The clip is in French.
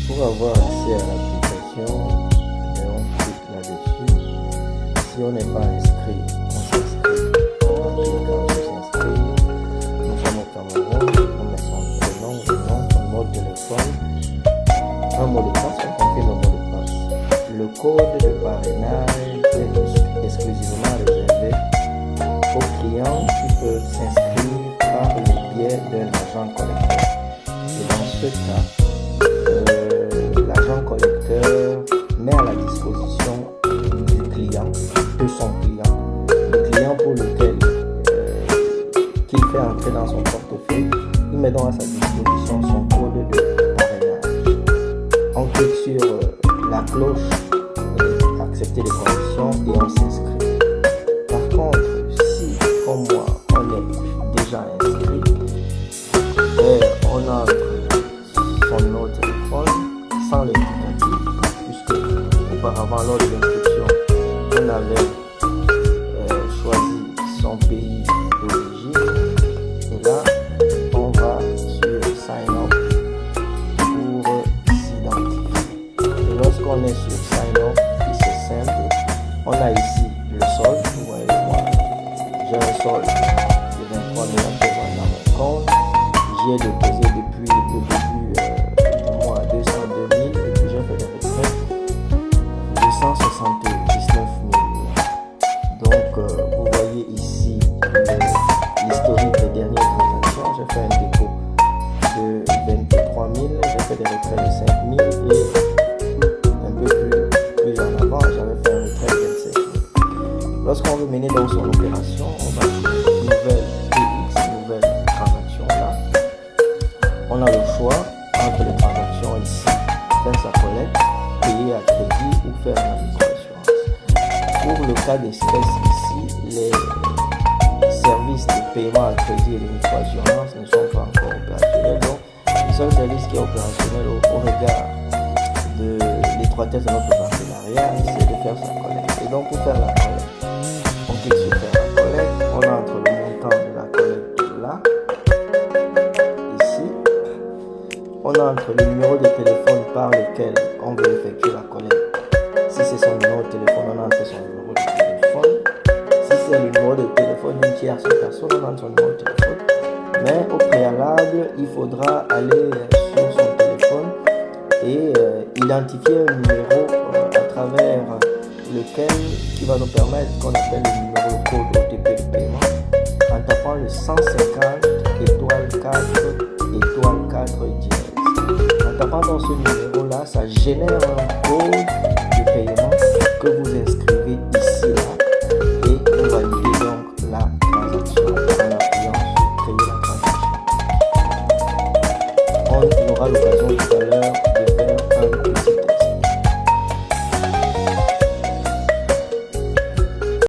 Pour avoir accès à l'application, on clique là-dessus. Si on n'est pas inscrit, on s'inscrit. En cliquant sur s'inscrire, nous sommes au Cameroun, on met son prénom, le nom, son mot de téléphone, un mot de passe, on confirme le mot de passe. Le code de parrainage est exclusivement réservé aux clients qui peuvent s'inscrire par le biais d'un agent collecteur. Et dans ce cas, l'agent collecteur met à la disposition du client, de son client, le client pour lequel qu'il fait entrer dans son portefeuille, il met donc à sa disposition son code de parrainage. On clique sur la cloche accepter les conditions et on s'inscrit. Par contre, si comme moi on est déjà inscrit, on entre son numéro de téléphone sans l'indicatif, puisque auparavant lors de l'inscription on avait choisi son pays d'origine, et là on va sur sign up pour s'identifier. Et lorsqu'on est sur sign up, c'est simple, on a ici le solde. Vous voyez, moi j'ai un solde de 23 000 dans mon compte. J'y ai déposé depuis le début du mois 202 000 et puis j'ai fait des retraits 279 000. Donc vous voyez ici l'historique des dernières transactions. J'ai fait un dépôt de 23 000, j'ai fait des retraits de 5 000 et un peu plus en avant j'avais fait un retrait de 27 000. Lorsqu'on veut mener dans son opération, on va sur nouvelle PX, nouvelle transaction là. On a le choix entre les transactions ici, faire sa collecte, payer à crédit ou faire un micro-assurance. Pour le cas d'espèce ici, les services de paiement à crédit et de micro-assurance ne sont pas encore opérationnels. Donc, le seul service qui est opérationnel au regard de l'étroitesse de notre partenariat, c'est de faire sa collecte. Et donc, pour faire la collecte, on clique sur faire la collecte, on entre le montant de la collecte là. On entre le numéro de téléphone par lequel on veut effectuer la collecte. Si c'est son numéro de téléphone, on entre son numéro de téléphone. Si c'est le numéro de téléphone d'une tierce personne, on entre son numéro de téléphone. Mais au préalable, il faudra aller sur son téléphone et identifier un numéro à travers lequel qui va nous permettre qu'on appelle le numéro code OTP de paiement en tapant le 150 étoile 4 étoile 4 dièse. En tapant dans ce numéro là, ça génère un code